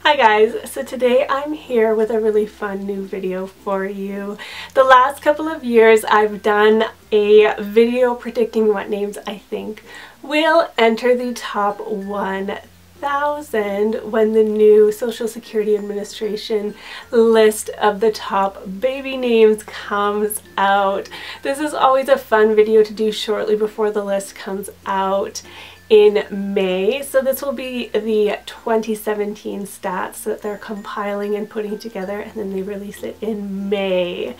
Hi guys, so today I'm here with a really fun new video for you. The last couple of years I've done a video predicting what names I think will enter the top 1,000 when the new Social Security Administration list of the top baby names comes out. This is always a fun video to do shortly before the list comes out in May. So this will be the 2017 stats that they're compiling and putting together, and then they release it in May.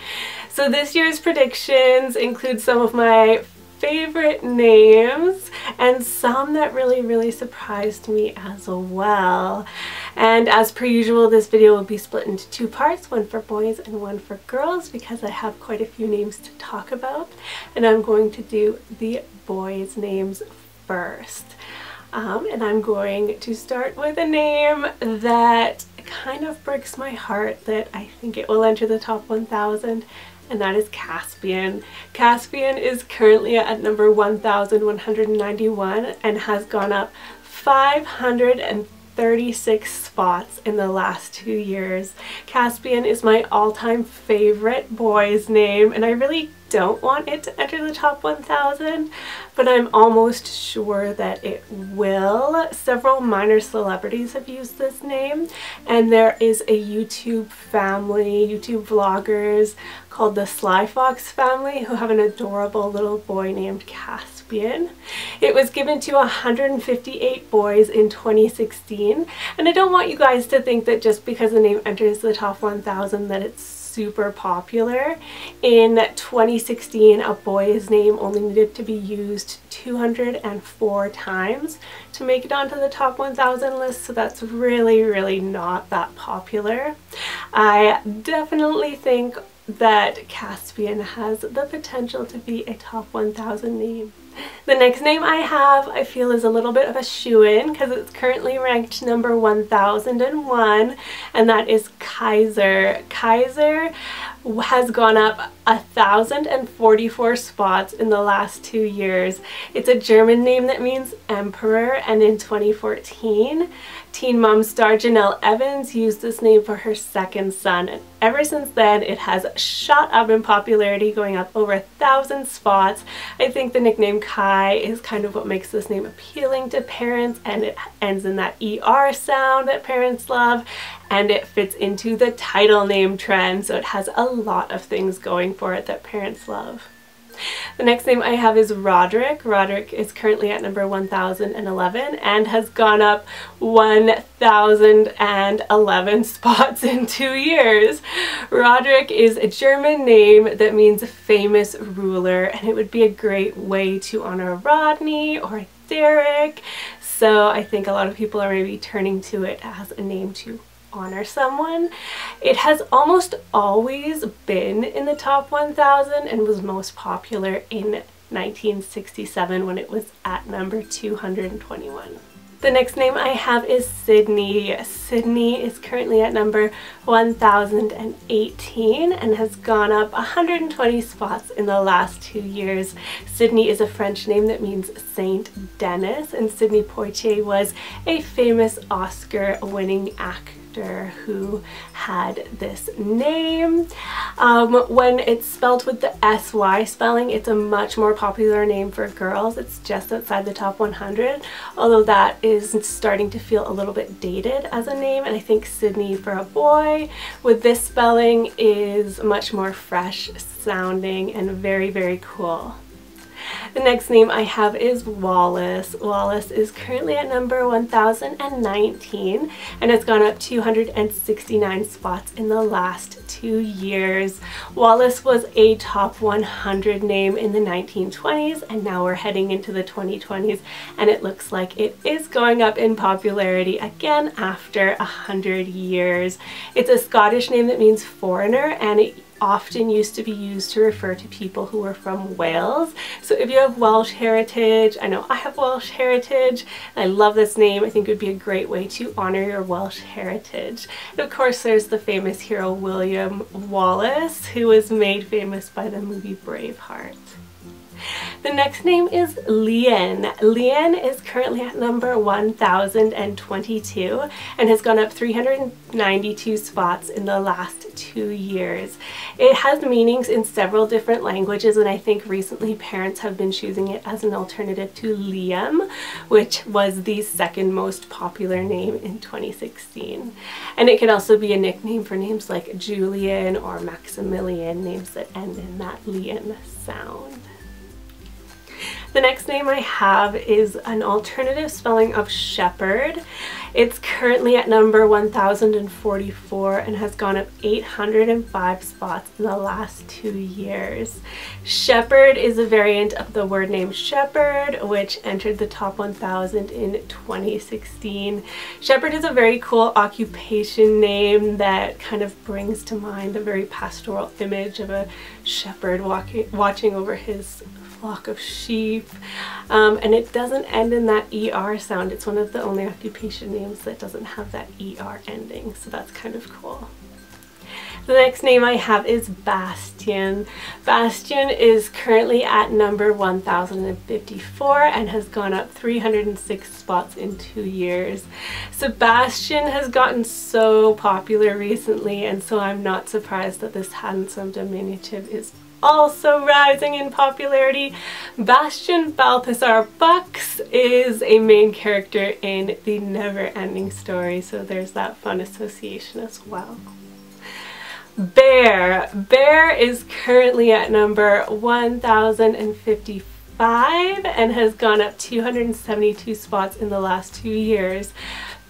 So this year's predictions include some of my favorite names and some that really surprised me as well. And as per usual, this video will be split into two parts, one for boys and one for girls, because I have quite a few names to talk about, and I'm going to do the boys' names first. And I'm going to start with a name that kind of breaks my heart that I think it will enter the top 1,000, and that is Caspian. Caspian is currently at number 1,191 and has gone up 536 spots in the last 2 years. Caspian is my all-time favorite boy's name, and I really don't want it to enter the top 1,000, but I'm almost sure that it will. Several minor celebrities have used this name, and there is a YouTube family, YouTube vloggers called the Sly Fox family, who have an adorable little boy named Caspian. It was given to 158 boys in 2016, and I don't want you guys to think that just because the name enters the top 1,000 that it's super popular. In 2016, a boy's name only needed to be used 204 times to make it onto the top 1,000 list, so that's really not that popular. I definitely think that Caspian has the potential to be a top 1,000 name. The next name I have, I feel, is a little bit of a shoo-in because it's currently ranked number 1,001, and that is Kaiser. Kaiser has gone up 1,044 spots in the last 2 years. It's a German name that means emperor, and in 2014, Teen Mom star Janelle Evans used this name for her second son, and ever since then it has shot up in popularity, going up over 1,000 spots. I think the nickname Kai is kind of what makes this name appealing to parents, and it ends in that ER sound that parents love, and it fits into the title name trend, so it has a lot of things going for it that parents love. The next name I have is Roderick. Roderick is currently at number 1,011 and has gone up 1,011 spots in 2 years. Roderick is a German name that means famous ruler, and it would be a great way to honor Rodney or Derek. So I think a lot of people are maybe turning to it as a name to honor someone. It has almost always been in the top 1,000 and was most popular in 1967 when it was at number 221. The next name I have is Sydney. Sydney is currently at number 1,018 and has gone up 120 spots in the last 2 years. Sydney is a French name that means Saint Denis, and Sidney Poitier was a famous Oscar-winning actor who had this name. When it's spelled with the SY spelling, it's a much more popular name for girls. It's just outside the top 100, although that is starting to feel a little bit dated as a name, and I think Sydney for a boy with this spelling is much more fresh sounding and very cool. The next name I have is Wallace. Wallace is currently at number 1,019 and has gone up 269 spots in the last 2 years. Wallace was a top 100 name in the 1920s, and now we're heading into the 2020s, and it looks like it is going up in popularity again after 100 years. It's a Scottish name that means foreigner, and it often used to be used to refer to people who were from Wales. So if you have Welsh heritage, I know I have Welsh heritage, and I love this name. I think it would be a great way to honor your Welsh heritage. And of course there's the famous hero William Wallace, who was made famous by the movie Braveheart. The next name is Lian. Lian is currently at number 1022 and has gone up 392 spots in the last 2 years. It has meanings in several different languages, and I think recently parents have been choosing it as an alternative to Liam, which was the second most popular name in 2016. And it can also be a nickname for names like Julian or Maximilian, names that end in that Lian sound. The next name I have is an alternative spelling of shepherd. It's currently at number 1044 and has gone up 805 spots in the last 2 years. Shepherd is a variant of the word name shepherd, which entered the top 1000 in 2016. Shepherd is a very cool occupation name that kind of brings to mind a very pastoral image of a shepherd watching over his flock of sheep, and it doesn't end in that ER sound. It's one of the only occupation names that doesn't have that ER ending, so that's kind of cool. The next name I have is Bastian. Bastian is currently at number 1054 and has gone up 306 spots in 2 years. Sebastian has gotten so popular recently, and so I'm not surprised that this handsome diminutive is also rising in popularity. Bastian Balthazar Bucks is a main character in the Never-Ending Story, so there's that fun association as well. Bear. Bear is currently at number 1055 and has gone up 272 spots in the last 2 years.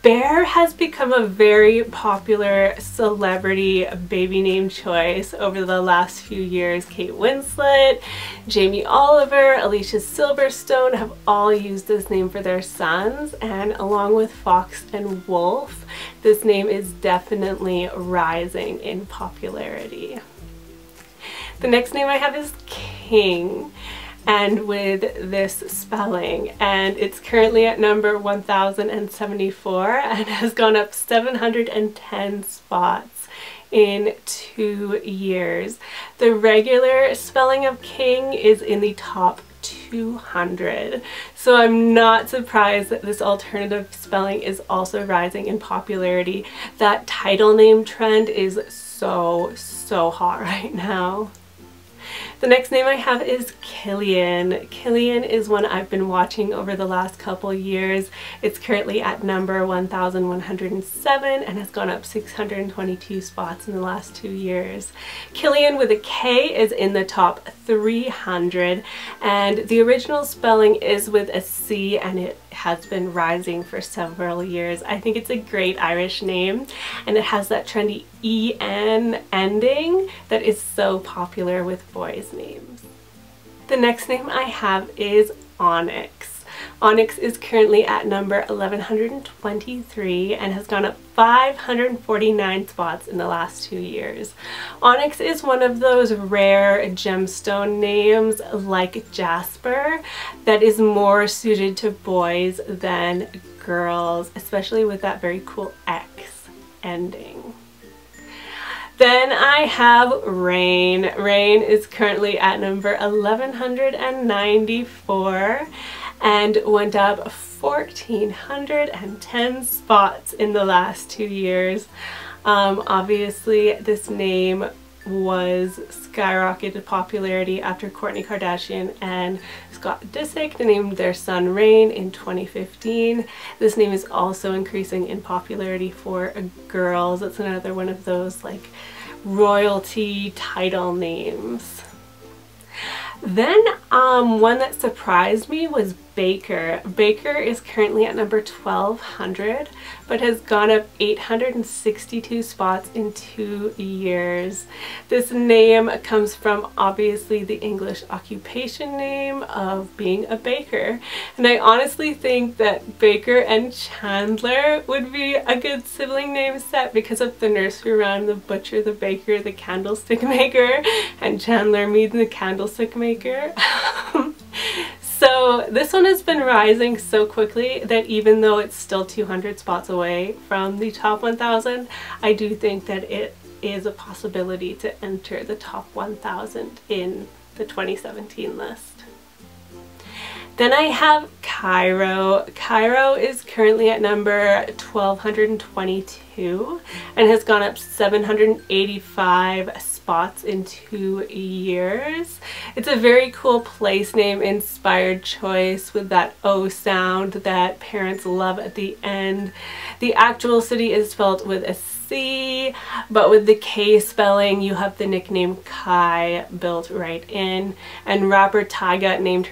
Bear has become a very popular celebrity baby name choice over the last few years. Kate Winslet, Jamie Oliver, Alicia Silverstone have all used this name for their sons, and along with Fox and Wolf, this name is definitely rising in popularity. The next name I have is King, and with this spelling, and it's currently at number 1074 and has gone up 710 spots in 2 years. The regular spelling of King is in the top 200, so I'm not surprised that this alternative spelling is also rising in popularity. That title name trend is so hot right now. The next name I have is Killian. Killian is one I've been watching over the last couple years. It's currently at number 1107 and has gone up 622 spots in the last 2 years. Killian with a K is in the top 300, and the original spelling is with a C, and it has been rising for several years. I think it's a great Irish name, and it has that trendy EN ending that is so popular with boys' names. The next name I have is Onyx. Onyx is currently at number 1123 and has gone up 549 spots in the last 2 years. Onyx is one of those rare gemstone names like Jasper that is more suited to boys than girls, especially with that very cool X ending. Then I have Rain. Rain is currently at number 1194 and went up 1410 spots in the last 2 years. Obviously this name was skyrocketed popularity after Kourtney Kardashian and Scott Disick named their son Rain in 2015. This name is also increasing in popularity for girls. It's another one of those like royalty title names. Then one that surprised me was Baker. Baker is currently at number 1200 but has gone up 862 spots in 2 years. This name comes from obviously the English occupation name of being a baker, and I honestly think that Baker and Chandler would be a good sibling name set because of the nursery rhyme, the butcher, the baker, the candlestick maker, and Chandler means the candlestick maker. So this one has been rising so quickly that even though it's still 200 spots away from the top 1000, I do think that it is a possibility to enter the top 1000 in the 2017 list. Then I have Cairo. Cairo is currently at number 1222 and has gone up 785 spots in 2 years. It's a very cool place name inspired choice with that O sound that parents love at the end. The actual city is spelled with a C, but with the K spelling you have the nickname Kai built right in, and rapper Tyga named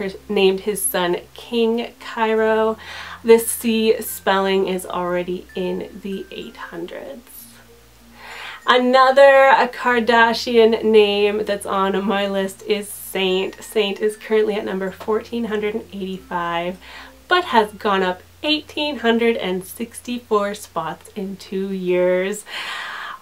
his son King Cairo. This C spelling is already in the 800s. Another Kardashian name that's on my list is Saint. Saint is currently at number 1485, but has gone up 1,864 spots in 2 years.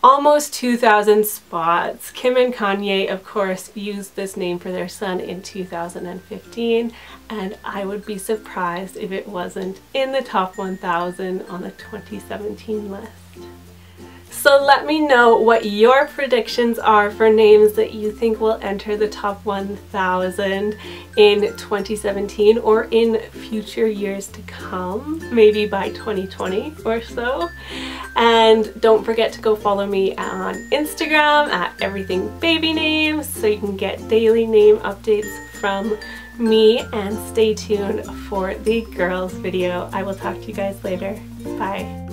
Almost 2,000 spots. Kim and Kanye, of course, used this name for their son in 2015, and I would be surprised if it wasn't in the top 1,000 on the 2017 list. So let me know what your predictions are for names that you think will enter the top 1,000 in 2017 or in future years to come, maybe by 2020 or so. And don't forget to go follow me on Instagram at everythingbabynames so you can get daily name updates from me, and stay tuned for the girls video. I will talk to you guys later. Bye.